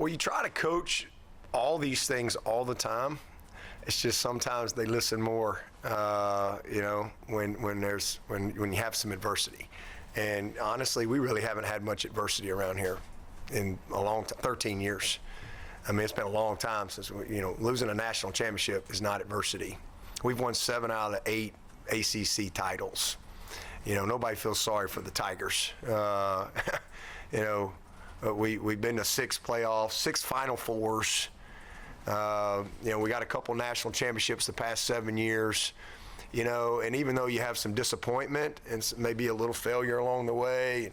Well, you try to coach all these things all the time. It's just sometimes they listen more, when you have some adversity. And honestly, we really haven't had much adversity around here in a long time, 13 years. I mean, it's been a long time since, losing a national championship is not adversity. We've won 7 out of 8 ACC titles. Nobody feels sorry for the Tigers. We've been to 6 playoffs, 6 Final Fours. We got a couple national championships the past 7 years. And even though you have some disappointment and maybe a little failure along the way,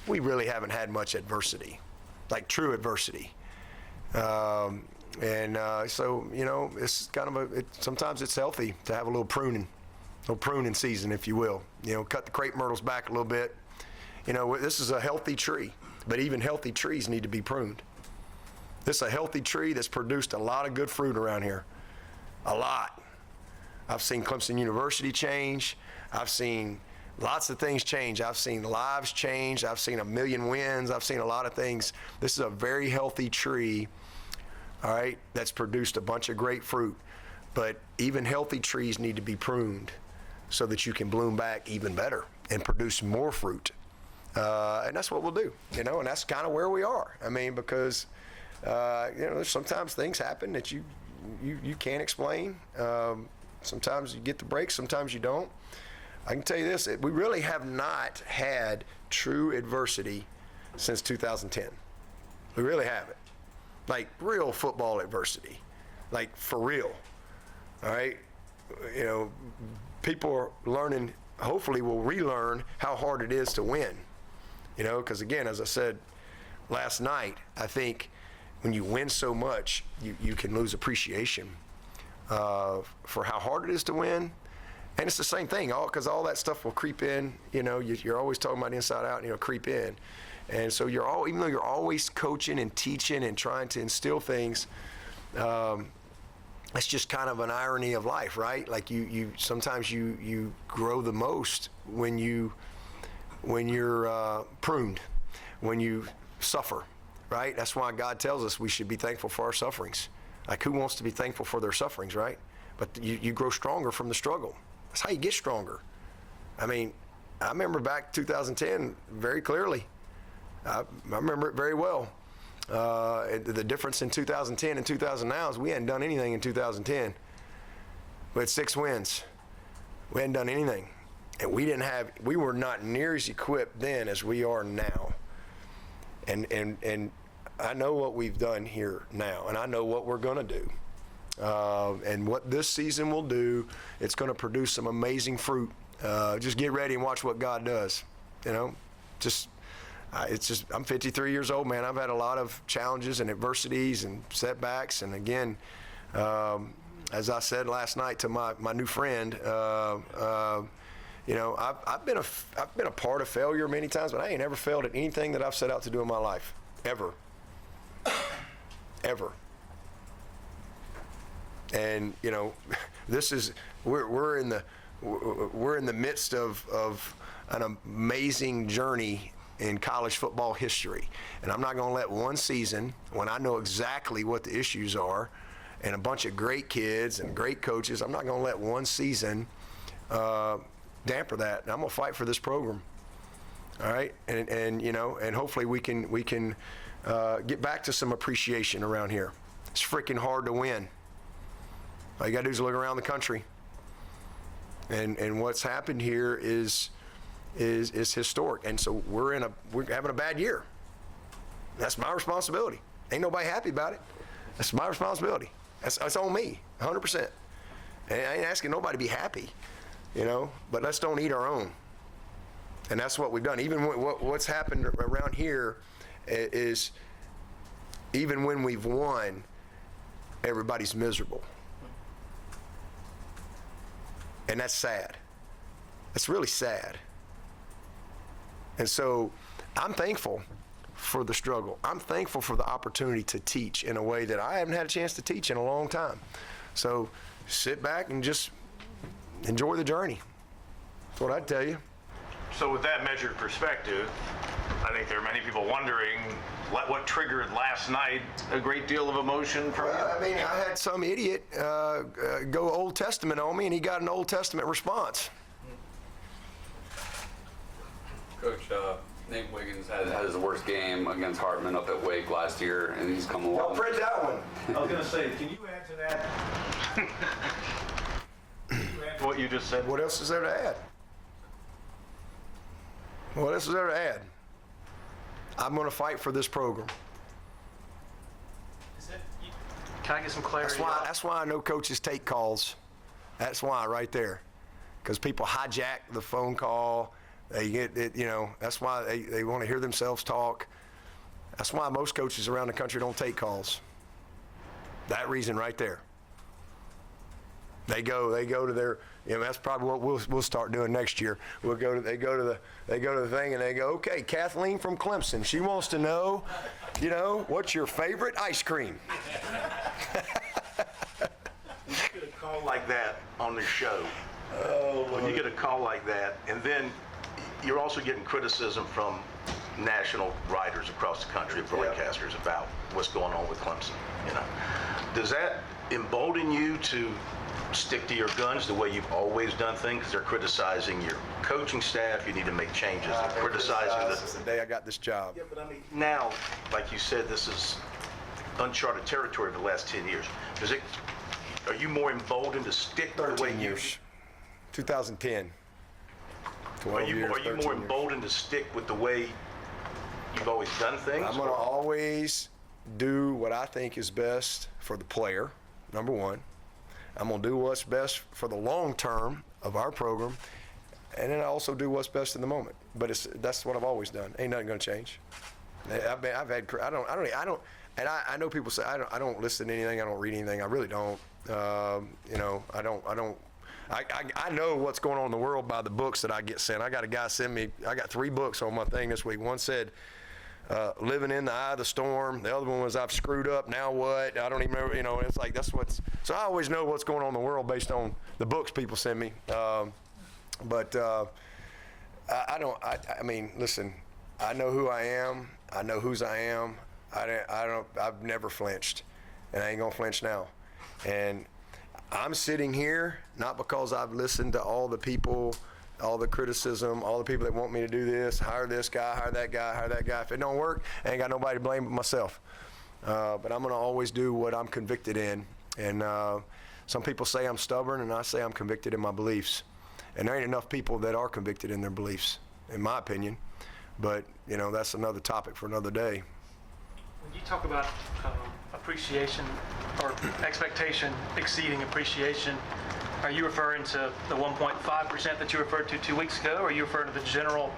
we really haven't had much adversity, like true adversity. So it's kind of sometimes it's healthy to have a little pruning season, if you will. Cut the crepe myrtles back a little bit. This is a healthy tree, but even healthy trees need to be pruned. This is a healthy tree that's produced a lot of good fruit around here, a lot. I've seen Clemson University change. I've seen lots of things change. I've seen lives change. I've seen 1 million wins. I've seen a lot of things. This is a very healthy tree, all right, that's produced a bunch of great fruit. But even healthy trees need to be pruned so that you can bloom back even better and produce more fruit. And that's what we'll do, and that's kind of where we are. I mean, because, there's sometimes things happen that you can't explain. Sometimes you get the break, sometimes you don't. I can tell you this, we really have not had true adversity since 2010. We really haven't. Like real football adversity, like for real, all right? People are learning, hopefully will relearn how hard it is to win, because again, as I said last night, I think when you win so much, you can lose appreciation for how hard it is to win. And it's the same thing, because all that stuff will creep in. You're always talking about inside out, creep in. And so even though you're always coaching and teaching and trying to instill things, it's just kind of an irony of life, right? Like you sometimes you grow the most when you're pruned, when you suffer, right? That's why God tells us we should be thankful for our sufferings. Like, who wants to be thankful for their sufferings, right? But you grow stronger from the struggle. That's how you get stronger. I mean, I remember back 2010 very clearly. I remember it very well. The difference in 2010 and 2000 now is we hadn't done anything in 2010. We had 6 wins. We hadn't done anything. And we were not near as equipped then as we are now. And I know what we've done here now, and I know what we're going to do. And what this season will do, it's going to produce some amazing fruit. Just get ready and watch what God does. I'm 53 years old, man. I've had a lot of challenges and adversities and setbacks. And again, as I said last night to my new friend, I've been a part of failure many times, but I ain't ever failed at anything that I've set out to do in my life, ever. Ever. And we're in the midst of an amazing journey in college football history, and I'm not going to let one season, when I know exactly what the issues are, and a bunch of great kids and great coaches, I'm not going to let one season damper that. And I'm going to fight for this program. All right, and hopefully we can get back to some appreciation around here. It's freaking hard to win. All you got to do is look around the country, and what's happened here is historic. And so we're having a bad year. That's my responsibility. Ain't nobody happy about it. That's my responsibility. That's on me, 100%. And I ain't asking nobody to be happy, but let's don't eat our own. And that's what we've done. Even what's happened around here is, even when we've won, everybody's miserable. And that's sad. That's really sad. And so I'm thankful for the struggle. I'm thankful for the opportunity to teach in a way that I haven't had a chance to teach in a long time. So sit back and just enjoy the journey. That's what I'd tell you. So with that measured perspective, I think there are many people wondering what triggered last night a great deal of emotion from you. I mean, I had some idiot go Old Testament on me, and he got an Old Testament response. Coach, Nate Wiggins had his worst game against Hartman up at Wake last year, and he's come along. I'll print that one. I was going to say, can you add to that? Can you add to what you just said? What else is there to add? What else is there to add? I'm going to fight for this program. Can I get some clarity? That's why I know coaches take calls. That's why right there. Because people hijack the phone call. They get it, that's why they want to hear themselves talk. That's why most coaches around the country don't take calls. That reason right there. They go to their, that's probably what we'll start doing next year. They go to the thing and they go, okay, Kathleen from Clemson, she wants to know, what's your favorite ice cream? You get a call like that on the show. When you get a call like that, and then you're also getting criticism from national writers across the country, broadcasters, about what's going on with Clemson. Does that embolden you to stick to your guns the way you've always done things? Because they're criticizing your coaching staff. You need to make changes. They're criticizing since the day I got this job. Yeah, but I mean, now, like you said, this is uncharted territory for the last 10 years. Are you more emboldened to stick to the way you? 2010. Are you more emboldened to stick with the way you've always done things? I'm going to always do what I think is best for the player, number one. I'm going to do what's best for the long term of our program, and then I also do what's best in the moment. But that's what I've always done. Ain't nothing going to change. I know people say I don't listen to anything, I don't read anything. I really don't. I know what's going on in the world by the books that I get sent. I got a guy send me. I got 3 books on my thing this week. One said, "Living in the Eye of the Storm." The other one was, "I've screwed up. Now what?" I don't even remember. It's like that's what's. So I always know what's going on in the world based on the books people send me. I mean, listen. I know who I am. I know whose I am. I've never flinched, and I ain't gonna flinch now. And I'm sitting here not because I've listened to all the people, all the criticism, all the people that want me to do this, hire this guy, hire that guy, hire that guy. If it don't work, I ain't got nobody to blame but myself. But I'm going to always do what I'm convicted in. And some people say I'm stubborn, and I say I'm convicted in my beliefs. And there ain't enough people that are convicted in their beliefs, in my opinion. But, that's another topic for another day. When you talk about appreciation or expectation exceeding appreciation, are you referring to the 1.5% that you referred to 2 weeks ago, or are you referring to the general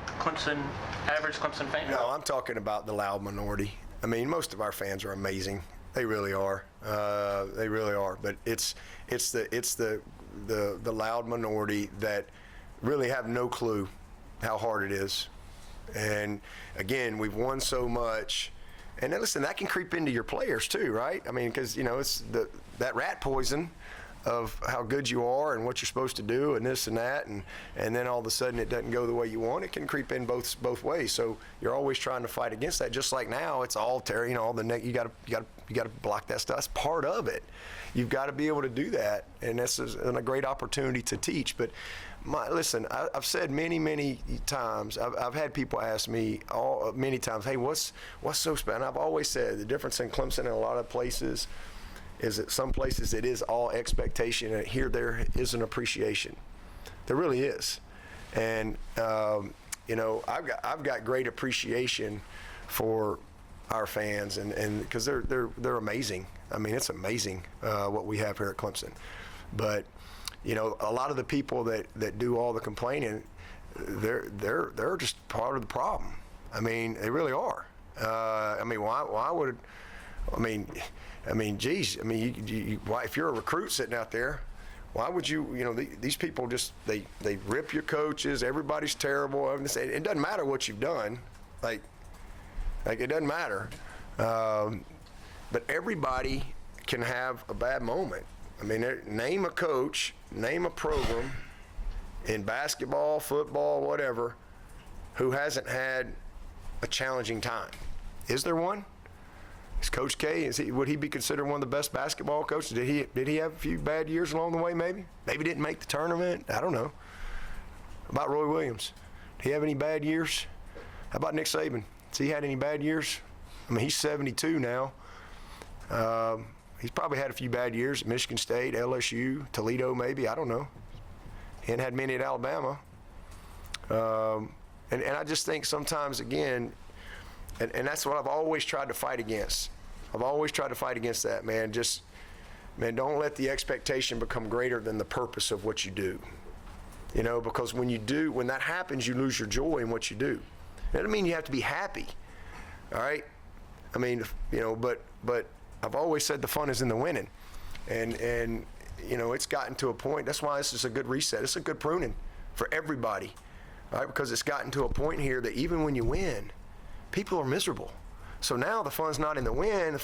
average Clemson fan? No, I'm talking about the loud minority. I mean, most of our fans are amazing. They really are. They really are. But it's the loud minority that really have no clue how hard it is. And again, we've won so much. And then listen, that can creep into your players too, right? I mean, because it's that rat poison of how good you are and what you're supposed to do and this and that, and then all of a sudden it doesn't go the way you want. It can creep in both ways. So you're always trying to fight against that. Just like now, it's all all the you got to block that stuff. That's part of it. You've got to be able to do that, and this is a great opportunity to teach. But listen, I've said many times. I've had people ask me many times, "Hey, what's so special?" And I've always said the difference in Clemson and a lot of places is that some places it is all expectation, and here there is an appreciation. There really is, and I've got great appreciation for our fans, and because they're amazing. I mean, it's amazing what we have here at Clemson, but. A lot of the people that do all the complaining, they're just part of the problem. I mean, they really are. I mean, why would? Geez. I mean, why, if you're a recruit sitting out there, why would you? These people just they rip your coaches. Everybody's terrible. It doesn't matter what you've done. Like it doesn't matter. But everybody can have a bad moment. I mean, name a coach, name a program in basketball, football, whatever, who hasn't had a challenging time. Is there one? Is Coach K, would he be considered one of the best basketball coaches? Did he have a few bad years along the way, maybe? Maybe didn't make the tournament. I don't know. About Roy Williams. Did he have any bad years? How about Nick Saban? Has he had any bad years? I mean, he's 72 now. He's probably had a few bad years at Michigan State, LSU, Toledo maybe. I don't know. He hadn't had many at Alabama. And I just think sometimes, again, and that's what I've always tried to fight against. I've always tried to fight against that, man. Man, don't let the expectation become greater than the purpose of what you do. You know, because when that happens, you lose your joy in what you do. It doesn't mean you have to be happy, all right? I mean, you know, but I've always said the fun is in the winning. And you know, it's gotten to a point, that's why this is a good reset. It's a good pruning for everybody, all right? Because it's gotten to a point here that even when you win, people are miserable. So now the fun's not in the win,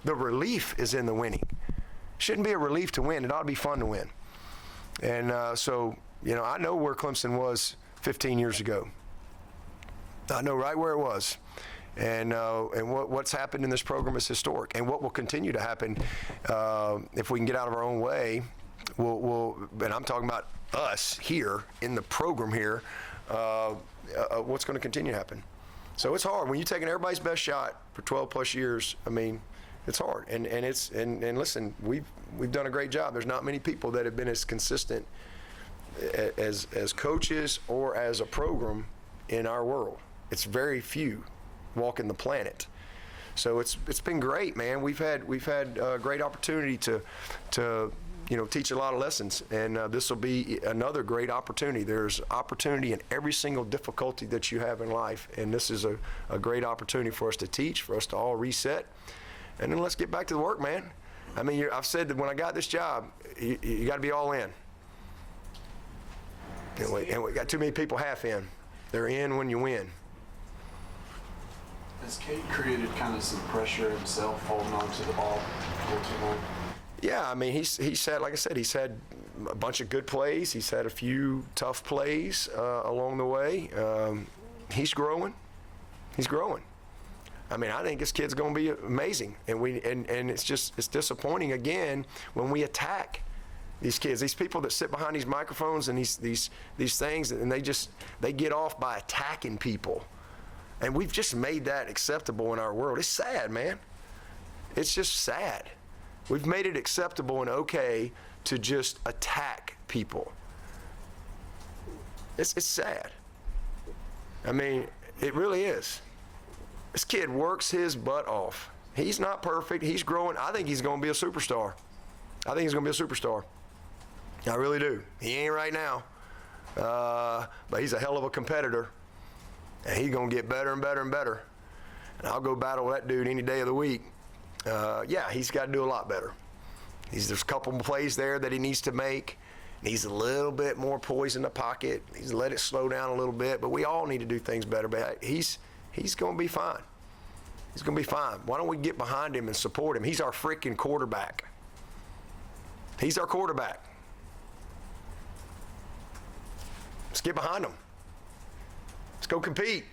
the relief is in the winning. Shouldn't be a relief to win, it ought to be fun to win. And so, you know, I know where Clemson was 15 years ago. I know right where it was. And what's happened in this program is historic. And what will continue to happen if we can get out of our own way, and I'm talking about us here in the program here, what's going to continue to happen. So it's hard. When you're taking everybody's best shot for 12 plus years, I mean, it's hard. And listen, we've done a great job. There's not many people that have been as consistent as coaches or as a program in our world. It's very few walking the planet. So it's been great, man. We've had a great opportunity to you know, teach a lot of lessons, and this will be another great opportunity. There's opportunity in every single difficulty that you have in life, and this is a great opportunity for us to teach, for us to all reset, and then let's get back to the work, man. I mean, I've said that when I got this job, you got to be all in. And we got too many people half in. They're in when you win. Has Kate created kind of some pressure himself holding on to the ball a little too long? Yeah, I mean, he's had, like I said, he's had a bunch of good plays. He's had a few tough plays along the way. He's growing. He's growing. I mean, I think this kid's going to be amazing. And it's disappointing again when we attack these kids, these people that sit behind these microphones and these things, and they get off by attacking people. And we've just made that acceptable in our world. It's sad, man. It's just sad. We've made it acceptable and okay to just attack people. It's sad. I mean, it really is. This kid works his butt off. He's not perfect. He's growing. I think he's going to be a superstar. I really do. He ain't right now. But he's a hell of a competitor. And he's going to get better and better and better. And I'll go battle that dude any day of the week. Yeah, he's got to do a lot better. There's a couple of plays there that he needs to make. Needs a little bit more poise in the pocket. He's let it slow down a little bit. But we all need to do things better. But he's going to be fine. He's going to be fine. Why don't we get behind him and support him? He's our freaking quarterback. He's our quarterback. Let's get behind him. Let's go compete.